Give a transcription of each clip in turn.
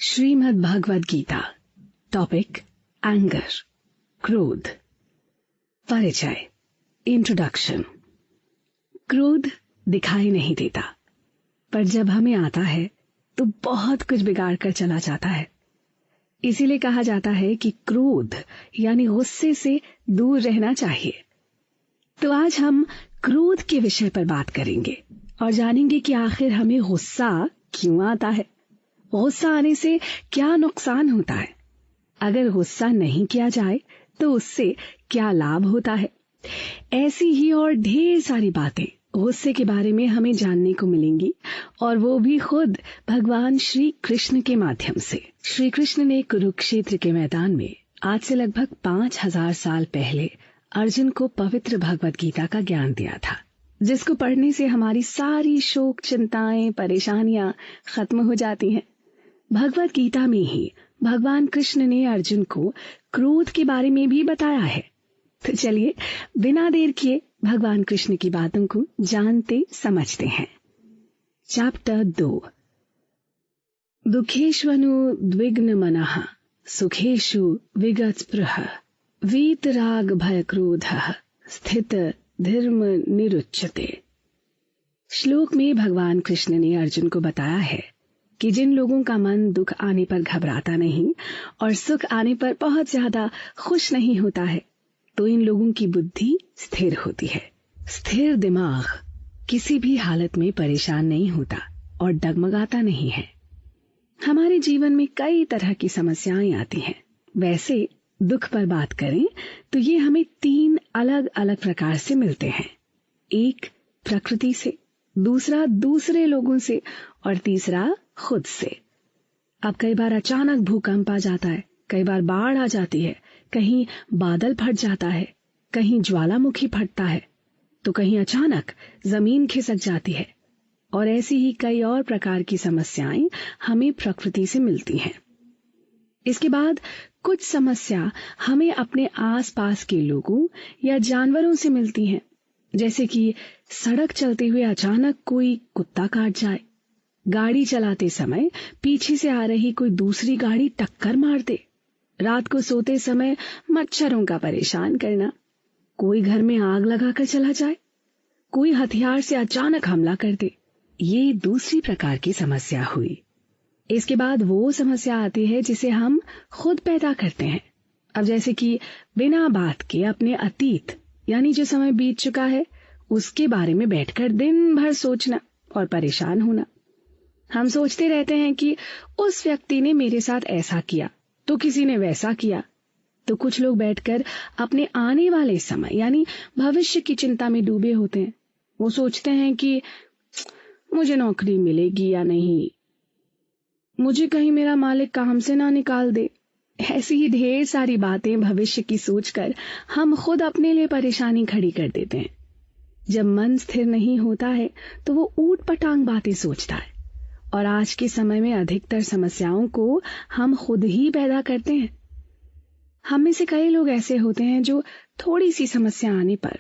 Shrimad Bhagavad Gita. Topic anger, क्रोध। परिचय, introduction. क्रोध दिखाई नहीं देता, पर जब हमें आता है तो बहुत कुछ बिगाड़ कर चला जाता है। इसीलिए कहा जाता है कि क्रोध यानी गुस्से से दूर रहना चाहिए। तो आज हम क्रोध के विषय पर बात करेंगे और जानेंगे कि आखिर हमें गुस्सा क्यों आता है, गुस्सा आने से क्या नुकसान होता है, अगर गुस्सा नहीं किया जाए तो उससे क्या लाभ होता है। ऐसी ही और ढेर सारी बातें गुस्से के बारे में हमें जानने को मिलेंगी, और वो भी खुद भगवान श्री कृष्ण के माध्यम से। श्री कृष्ण ने कुरुक्षेत्र के मैदान में आज से लगभग 5000 साल पहले अर्जुन को पवित्र भगवद गीता का ज्ञान दिया था, जिसको पढ़ने से हमारी सारी शोक, चिंताएं, परेशानियां खत्म हो जाती हैं। भगवद गीता में ही भगवान कृष्ण ने अर्जुन को क्रोध के बारे में भी बताया है। तो चलिए बिना देर किए भगवान कृष्ण की बातों को जानते समझते हैं। चैप्टर 2। दुखेष्वनुद्विग्न मनः सुखेषु विगतस्पृह वीतराग भय क्रोधः स्थित धर्म निरुच्यते। श्लोक में भगवान कृष्ण ने अर्जुन को बताया है कि जिन लोगों का मन दुख आने पर घबराता नहीं और सुख आने पर बहुत ज्यादा खुश नहीं होता है, तो इन लोगों की बुद्धि स्थिर होती है। स्थिर दिमाग किसी भी हालत में परेशान नहीं होता और डगमगाता नहीं है। हमारे जीवन में कई तरह की समस्याएं आती हैं। वैसे दुख पर बात करें तो ये हमें 3 अलग अलग प्रकार से मिलते हैं। एक प्रकृति से, दूसरा दूसरे लोगों से और तीसरा खुद से। अब कई बार अचानक भूकंप आ जाता है, कई बार बाढ़ आ जाती है, कहीं बादल फट जाता है, कहीं ज्वालामुखी फटता है, तो कहीं अचानक जमीन खिसक जाती है, और ऐसी ही कई और प्रकार की समस्याएं हमें प्रकृति से मिलती हैं। इसके बाद कुछ समस्या हमें अपने आसपास के लोगों या जानवरों से मिलती हैं, जैसे कि सड़क चलते हुए अचानक कोई कुत्ता काट जाए, गाड़ी चलाते समय पीछे से आ रही कोई दूसरी गाड़ी टक्कर मार दे, रात को सोते समय मच्छरों का परेशान करना, कोई घर में आग लगाकर चला जाए, कोई हथियार से अचानक हमला कर दे। ये दूसरी प्रकार की समस्या हुई। इसके बाद वो समस्या आती है जिसे हम खुद पैदा करते हैं। अब जैसे कि बिना बात के अपने अतीत यानी जो समय बीत चुका है उसके बारे में बैठकर दिन भर सोचना और परेशान होना। हम सोचते रहते हैं कि उस व्यक्ति ने मेरे साथ ऐसा किया तो किसी ने वैसा किया। तो कुछ लोग बैठकर अपने आने वाले समय यानी भविष्य की चिंता में डूबे होते हैं। वो सोचते हैं कि मुझे नौकरी मिलेगी या नहीं, मुझे कहीं मेरा मालिक काम से ना निकाल दे। ऐसी ही ढेर सारी बातें भविष्य की सोचकर हम खुद अपने लिए परेशानी खड़ी कर देते हैं। जब मन स्थिर नहीं होता है तो वो ऊट-पटांग बातें सोचता है, और आज के समय में अधिकतर समस्याओं को हम खुद ही पैदा करते हैं। हम में से कई लोग ऐसे होते हैं जो थोड़ी सी समस्या आने पर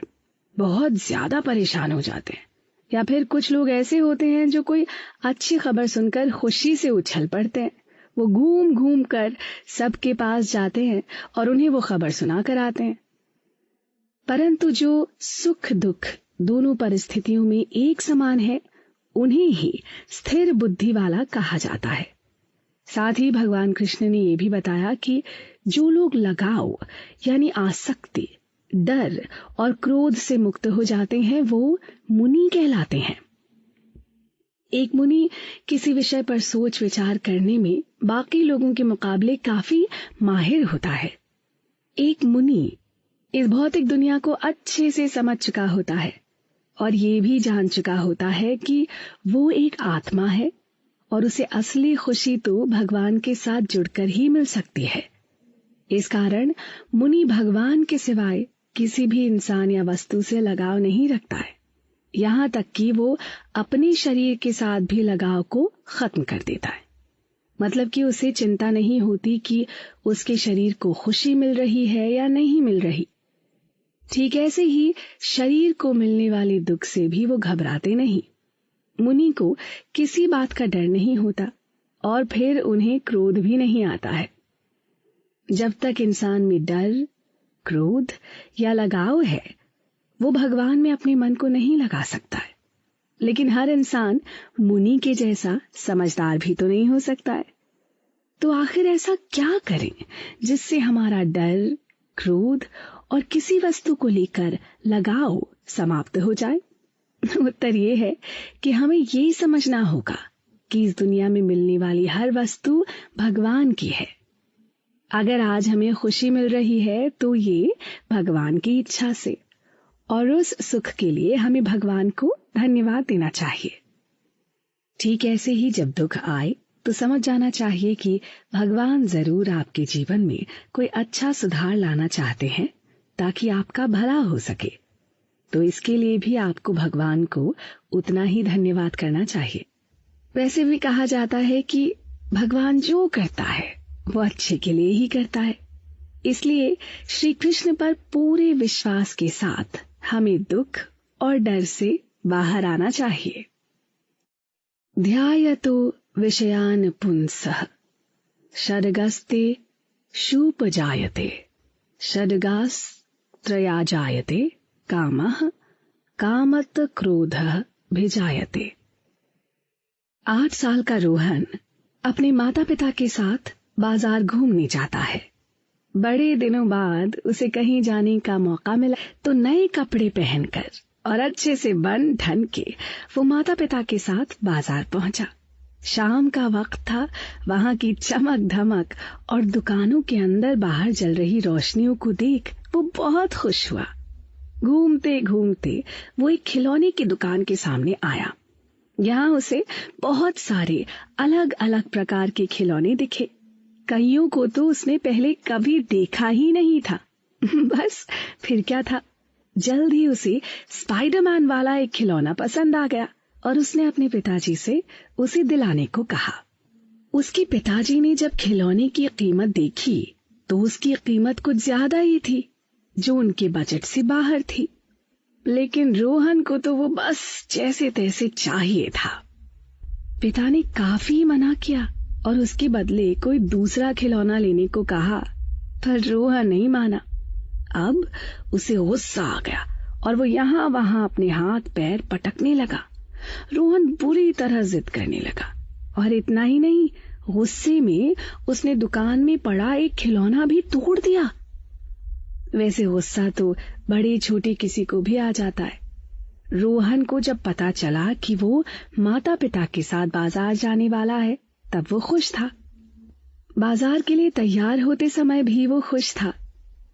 बहुत ज्यादा परेशान हो जाते हैं, या फिर कुछ लोग ऐसे होते हैं जो कोई अच्छी खबर सुनकर खुशी से उछल पड़ते हैं। वो घूम घूम कर सबके पास जाते हैं और उन्हें वो खबर सुना कर आते हैं। परंतु जो सुख दुख दोनों परिस्थितियों में एक समान है, उन्हें ही स्थिर बुद्धि वाला कहा जाता है। साथ ही भगवान कृष्ण ने यह भी बताया कि जो लोग लगाव यानी आसक्ति, डर और क्रोध से मुक्त हो जाते हैं वो मुनि कहलाते हैं। एक मुनि किसी विषय पर सोच विचार करने में बाकी लोगों के मुकाबले काफी माहिर होता है। एक मुनि इस भौतिक दुनिया को अच्छे से समझ चुका होता है और ये भी जान चुका होता है कि वो एक आत्मा है और उसे असली खुशी तो भगवान के साथ जुड़कर ही मिल सकती है। इस कारण मुनि भगवान के सिवाय किसी भी इंसान या वस्तु से लगाव नहीं रखता है, यहाँ तक कि वो अपने शरीर के साथ भी लगाव को खत्म कर देता है। मतलब कि उसे चिंता नहीं होती कि उसके शरीर को खुशी मिल रही है या नहीं मिल रही। ठीक ऐसे ही शरीर को मिलने वाले दुख से भी वो घबराते नहीं। मुनि को किसी बात का डर नहीं होता और फिर उन्हें क्रोध भी नहीं आता है। जब तक इंसान में डर, क्रोध या लगाव है, वो भगवान में अपने मन को नहीं लगा सकता है। लेकिन हर इंसान मुनि के जैसा समझदार भी तो नहीं हो सकता है। तो आखिर ऐसा क्या करें जिससे हमारा डर, क्रोध और किसी वस्तु को लेकर लगाव समाप्त हो जाए? उत्तर ये है कि हमें ये समझना होगा कि इस दुनिया में मिलने वाली हर वस्तु भगवान की है। अगर आज हमें खुशी मिल रही है तो ये भगवान की इच्छा से, और उस सुख के लिए हमें भगवान को धन्यवाद देना चाहिए। ठीक ऐसे ही जब दुख आए तो समझ जाना चाहिए कि भगवान जरूर आपके जीवन में कोई अच्छा सुधार लाना चाहते हैं ताकि आपका भला हो सके। तो इसके लिए भी आपको भगवान को उतना ही धन्यवाद करना चाहिए। वैसे भी कहा जाता है कि भगवान जो करता है वो अच्छे के लिए ही करता है। इसलिए श्री कृष्ण पर पूरे विश्वास के साथ हमें दुख और डर से बाहर आना चाहिए। ध्यायतो विषयान पुंसः षड्गस्ते शूपजायते षड्गास्त्रया जायते कामः कामत क्रोधः भिजायते। 8 साल का रोहन अपने माता पिता के साथ बाजार घूमने जाता है। बड़े दिनों बाद उसे कहीं जाने का मौका मिला तो नए कपड़े पहनकर और अच्छे से बन ठन के वो माता पिता के साथ बाजार पहुंचा। शाम का वक्त था। वहां की चमक धमक और दुकानों के अंदर बाहर जल रही रोशनियों को देख वो बहुत खुश हुआ। घूमते घूमते वो एक खिलौने की दुकान के सामने आया। यहाँ उसे बहुत सारे अलग अलग प्रकार के खिलौने दिखे। कईयों को तो उसने पहले कभी देखा ही नहीं था। बस फिर क्या था, जल्द ही उसे स्पाइडरमैन वाला एक खिलौना पसंद आ गया और उसने अपने पिताजी से उसे दिलाने को कहा। उसके पिताजी ने जब खिलौने की कीमत देखी तो उसकी कीमत कुछ ज्यादा ही थी, जो उनके बजट से बाहर थी। लेकिन रोहन को तो वो बस जैसे तैसे चाहिए था। पिता ने काफी मना किया और उसके बदले कोई दूसरा खिलौना लेने को कहा, पर रोहन नहीं माना। अब उसे गुस्सा आ गया और वो यहाँ वहां अपने हाथ पैर पटकने लगा। रोहन बुरी तरह जिद करने लगा और इतना ही नहीं, गुस्से में उसने दुकान में पड़ा एक खिलौना भी तोड़ दिया। वैसे गुस्सा तो बड़े छोटे किसी को भी आ जाता है। रोहन को जब पता चला कि वो माता पिता के साथ बाजार जाने वाला है तब वो खुश था। बाजार के लिए तैयार होते समय भी वो खुश था,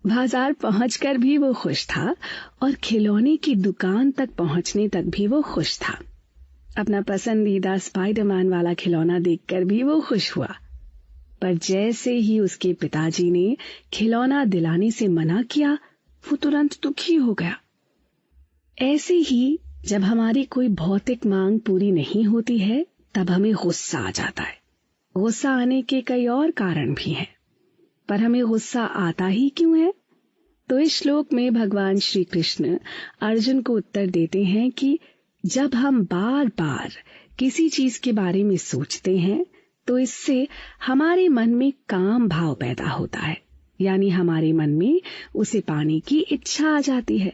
बाजार पहुंचकर भी वो खुश था और खिलौने की दुकान तक पहुंचने तक भी वो खुश था। अपना पसंदीदा स्पाइडरमैन वाला खिलौना देखकर भी वो खुश हुआ। पर जैसे ही उसके पिताजी ने खिलौना दिलाने से मना किया, वो तुरंत दुखी हो गया। ऐसे ही जब हमारी कोई भौतिक मांग पूरी नहीं होती है तब हमें गुस्सा आ जाता है। गुस्सा आने के कई और कारण भी हैं, पर हमें गुस्सा आता ही क्यों है? तो इस श्लोक में भगवान श्री कृष्ण अर्जुन को उत्तर देते हैं कि जब हम बार बार किसी चीज के बारे में सोचते हैं तो इससे हमारे मन में काम भाव पैदा होता है, यानी हमारे मन में उसे पाने की इच्छा आ जाती है।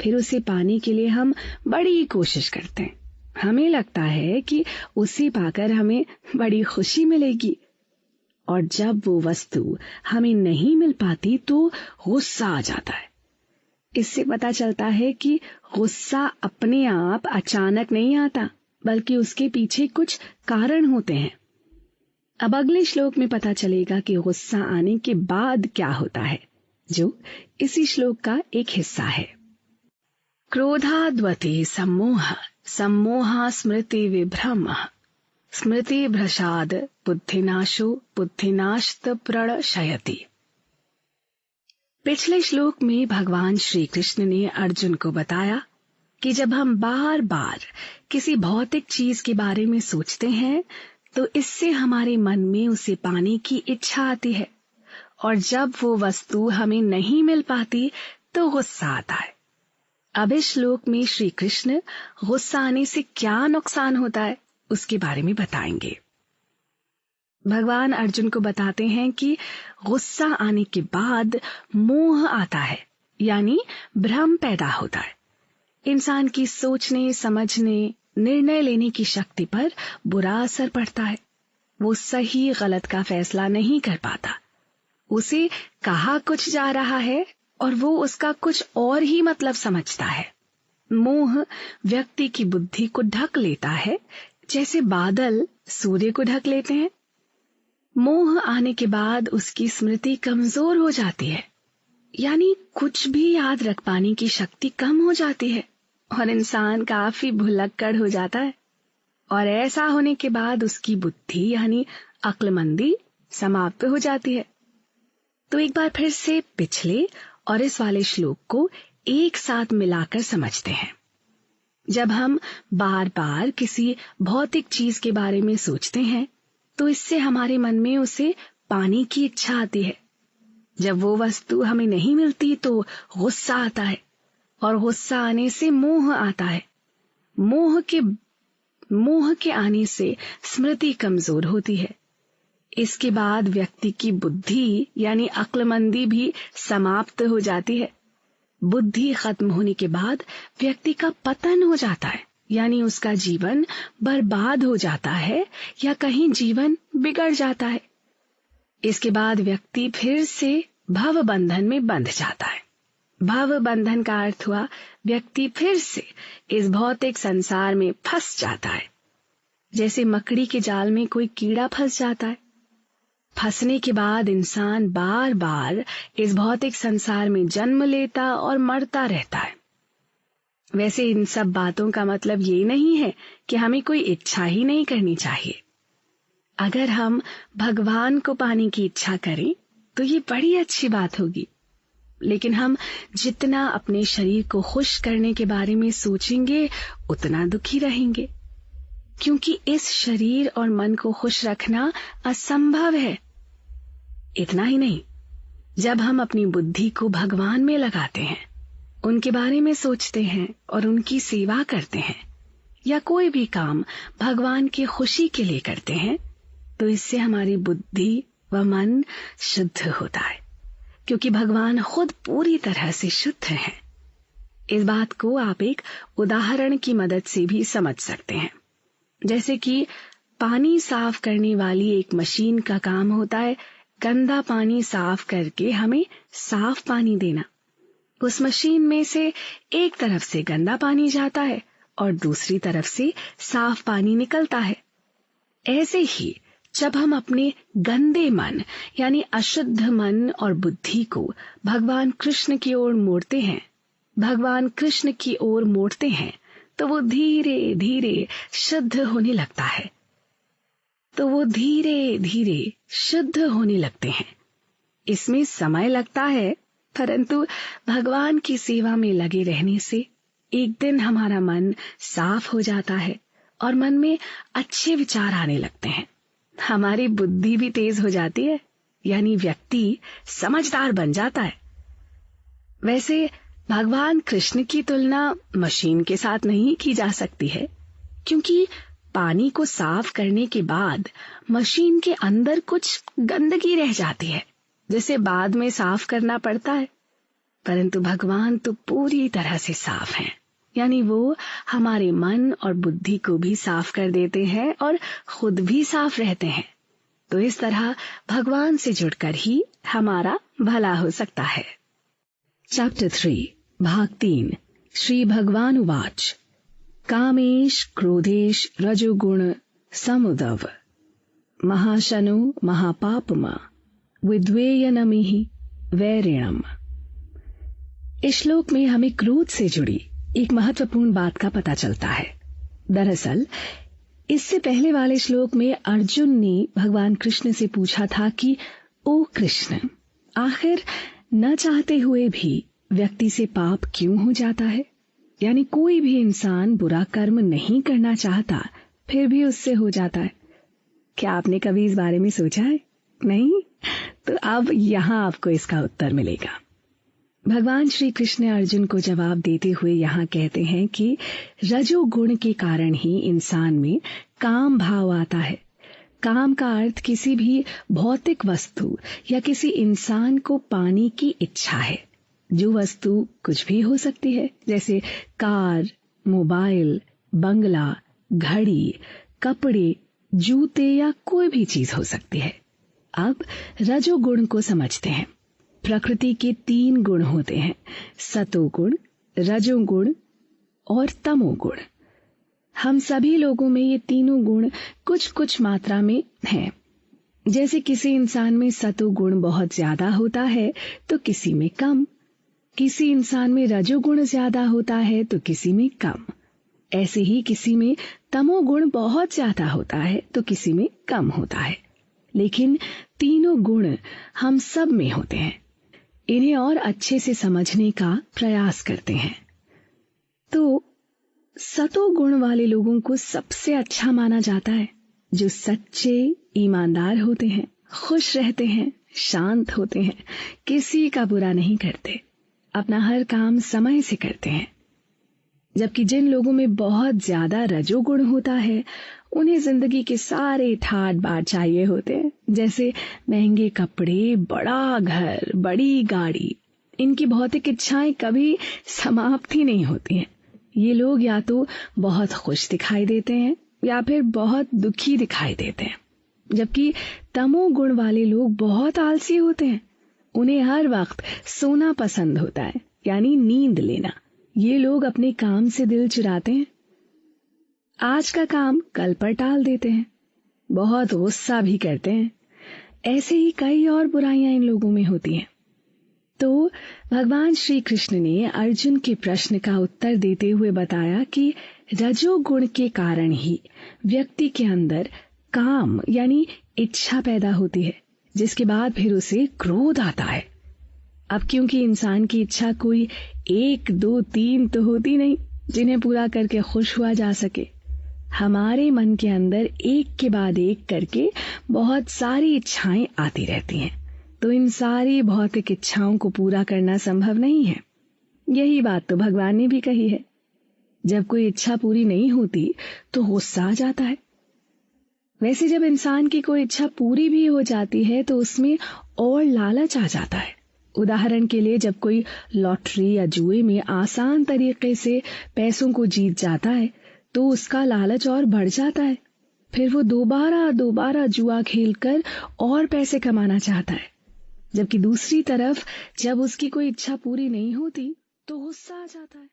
फिर उसे पाने के लिए हम बड़ी कोशिश करते हैं। हमें लगता है कि उसे पाकर हमें बड़ी खुशी मिलेगी, और जब वो वस्तु हमें नहीं मिल पाती तो गुस्सा आ जाता है। इससे पता चलता है कि गुस्सा अपने आप अचानक नहीं आता, बल्कि उसके पीछे कुछ कारण होते हैं। अब अगले श्लोक में पता चलेगा कि गुस्सा आने के बाद क्या होता है, जो इसी श्लोक का एक हिस्सा है। क्रोधाद्वते सम्मोह सम्मोहा स्मृति विभ्रम स्मृति भ्रसाद बुद्धिनाशो बुद्धिनाश्त प्रणशयति। पिछले श्लोक में भगवान श्री कृष्ण ने अर्जुन को बताया कि जब हम बार बार किसी भौतिक चीज के बारे में सोचते हैं तो इससे हमारे मन में उसे पाने की इच्छा आती है, और जब वो वस्तु हमें नहीं मिल पाती तो गुस्सा आता है। अब इस श्लोक में श्री कृष्ण गुस्सा आने से क्या नुकसान होता है उसके बारे में बताएंगे। भगवान अर्जुन को बताते हैं कि गुस्सा आने के बाद मोह आता है, यानी भ्रम पैदा होता है। इंसान की सोचने, समझने, निर्णय लेने की शक्ति पर बुरा असर पड़ता है। वो सही गलत का फैसला नहीं कर पाता। उसे कहा कुछ जा रहा है और वो उसका कुछ और ही मतलब समझता है। मोह व्यक्ति की बुद्धि को ढक लेता है, जैसे बादल सूर्य को ढक लेते हैं। मोह आने के बाद उसकी स्मृति कमजोर हो जाती है, यानी कुछ भी याद रख पाने की शक्ति कम हो जाती है और इंसान काफी भुलक्कड़ हो जाता है। और ऐसा होने के बाद उसकी बुद्धि यानी अक्लमंदी समाप्त हो जाती है। तो एक बार फिर से पिछले और इस वाले श्लोक को एक साथ मिलाकर समझते हैं। जब हम बार बार किसी भौतिक चीज के बारे में सोचते हैं तो इससे हमारे मन में उसे पाने की इच्छा आती है। जब वो वस्तु हमें नहीं मिलती तो गुस्सा आता है और गुस्सा आने से मोह आता है। मोह के आने से स्मृति कमजोर होती है। इसके बाद व्यक्ति की बुद्धि यानी अक्लमंदी भी समाप्त हो जाती है। बुद्धि खत्म होने के बाद व्यक्ति का पतन हो जाता है, यानी उसका जीवन बर्बाद हो जाता है या कहीं जीवन बिगड़ जाता है। इसके बाद व्यक्ति फिर से भव बंधन में बंध जाता है। भव बंधन का अर्थ हुआ व्यक्ति फिर से इस भौतिक संसार में फंस जाता है, जैसे मकड़ी के जाल में कोई कीड़ा फंस जाता है। फंसने के बाद इंसान बार बार इस भौतिक संसार में जन्म लेता और मरता रहता है। वैसे इन सब बातों का मतलब ये नहीं है कि हमें कोई इच्छा ही नहीं करनी चाहिए। अगर हम भगवान को पाने की इच्छा करें तो ये बड़ी अच्छी बात होगी, लेकिन हम जितना अपने शरीर को खुश करने के बारे में सोचेंगे उतना दुखी रहेंगे, क्योंकि इस शरीर और मन को खुश रखना असंभव है। इतना ही नहीं, जब हम अपनी बुद्धि को भगवान में लगाते हैं, उनके बारे में सोचते हैं और उनकी सेवा करते हैं या कोई भी काम भगवान की खुशी के लिए करते हैं, तो इससे हमारी बुद्धि व मन शुद्ध होता है, क्योंकि भगवान खुद पूरी तरह से शुद्ध हैं। इस बात को आप एक उदाहरण की मदद से भी समझ सकते हैं। जैसे कि पानी साफ करने वाली एक मशीन का काम होता है गंदा पानी साफ करके हमें साफ पानी देना। उस मशीन में से एक तरफ से गंदा पानी जाता है और दूसरी तरफ से साफ पानी निकलता है। ऐसे ही जब हम अपने गंदे मन यानी अशुद्ध मन और बुद्धि को भगवान कृष्ण की ओर मोड़ते हैं, तो वो धीरे धीरे शुद्ध होने लगते हैं। इसमें समय लगता है, परंतु भगवान की सेवा में लगे रहने से एक दिन हमारा मन साफ हो जाता है और मन में अच्छे विचार आने लगते हैं। हमारी बुद्धि भी तेज हो जाती है, यानी व्यक्ति समझदार बन जाता है। वैसे भगवान कृष्ण की तुलना मशीन के साथ नहीं की जा सकती है, क्योंकि पानी को साफ करने के बाद मशीन के अंदर कुछ गंदगी रह जाती है, जिसे बाद में साफ करना पड़ता है। परंतु भगवान तो पूरी तरह से साफ हैं, यानी वो हमारे मन और बुद्धि को भी साफ कर देते हैं और खुद भी साफ रहते हैं। तो इस तरह भगवान से जुड़कर ही हमारा भला हो सकता है। चैप्टर 3 भाग 3 श्री भगवान उवाच कामेश क्रोधेश रजोगुण समुदव महाशनो महापापमा विद्वेयनमिहि वैरिणम। इस श्लोक में हमें क्रोध से जुड़ी एक महत्वपूर्ण बात का पता चलता है। दरअसल इससे पहले वाले श्लोक में अर्जुन ने भगवान कृष्ण से पूछा था कि ओ कृष्ण, आखिर न चाहते हुए भी व्यक्ति से पाप क्यों हो जाता है? यानी कोई भी इंसान बुरा कर्म नहीं करना चाहता, फिर भी उससे हो जाता है। क्या आपने कभी इस बारे में सोचा है? नहीं? तो अब यहाँ आपको इसका उत्तर मिलेगा। भगवान श्री कृष्ण अर्जुन को जवाब देते हुए यहाँ कहते हैं कि रजोगुण के कारण ही इंसान में काम भाव आता है। काम का अर्थ किसी भी भौतिक वस्तु या किसी इंसान को पाने की इच्छा है, जो वस्तु कुछ भी हो सकती है, जैसे कार, मोबाइल, बंगला, घड़ी, कपड़े, जूते या कोई भी चीज हो सकती है। अब रजोगुण को समझते हैं। प्रकृति के 3 गुण होते हैं, सतोगुण, रजोगुण और तमोगुण। हम सभी लोगों में ये तीनों गुण कुछ कुछ मात्रा में हैं। जैसे किसी इंसान में सतोगुण बहुत ज्यादा होता है तो किसी में कम, किसी इंसान में रजोगुण ज्यादा होता है तो किसी में कम, ऐसे ही किसी में तमोगुण बहुत ज्यादा होता है तो किसी में कम होता है। लेकिन तीनों गुण हम सब में होते हैं। इन्हें और अच्छे से समझने का प्रयास करते हैं। तो सतोगुण वाले लोगों को सबसे अच्छा माना जाता है, जो सच्चे, ईमानदार होते हैं, खुश रहते हैं, शांत होते हैं, किसी का बुरा नहीं करते, अपना हर काम समय से करते हैं। जबकि जिन लोगों में बहुत ज्यादा रजोगुण होता है, उन्हें जिंदगी के सारे ठाट बाट चाहिए होते हैं, जैसे महंगे कपड़े, बड़ा घर, बड़ी गाड़ी। इनकी भौतिक इच्छाएं कभी समाप्त ही नहीं होती हैं। ये लोग या तो बहुत खुश दिखाई देते हैं या फिर बहुत दुखी दिखाई देते हैं। जबकि तमोगुण वाले लोग बहुत आलसी होते हैं। उन्हें हर वक्त सोना पसंद होता है, यानी नींद लेना। ये लोग अपने काम से दिल चुराते हैं, आज का काम कल पर टाल देते हैं, बहुत गुस्सा भी करते हैं। ऐसे ही कई और बुराइयां इन लोगों में होती हैं। तो भगवान श्री कृष्ण ने अर्जुन के प्रश्न का उत्तर देते हुए बताया कि रजोगुण के कारण ही व्यक्ति के अंदर काम यानी इच्छा पैदा होती है, जिसके बाद फिर उसे क्रोध आता है। अब क्योंकि इंसान की इच्छा कोई 1, 2, 3 तो होती नहीं जिन्हें पूरा करके खुश हुआ जा सके। हमारे मन के अंदर एक के बाद एक करके बहुत सारी इच्छाएं आती रहती हैं, तो इन सारी भौतिक इच्छाओं को पूरा करना संभव नहीं है। यही बात तो भगवान ने भी कही है। जब कोई इच्छा पूरी नहीं होती तो गुस्सा आ जाता है। वैसे जब इंसान की कोई इच्छा पूरी भी हो जाती है तो उसमें और लालच आ जाता है। उदाहरण के लिए, जब कोई लॉटरी या जुए में आसान तरीके से पैसों को जीत जाता है तो उसका लालच और बढ़ जाता है। फिर वो दोबारा जुआ खेलकर और पैसे कमाना चाहता है। जबकि दूसरी तरफ जब उसकी कोई इच्छा पूरी नहीं होती तो गुस्सा आ जाता है।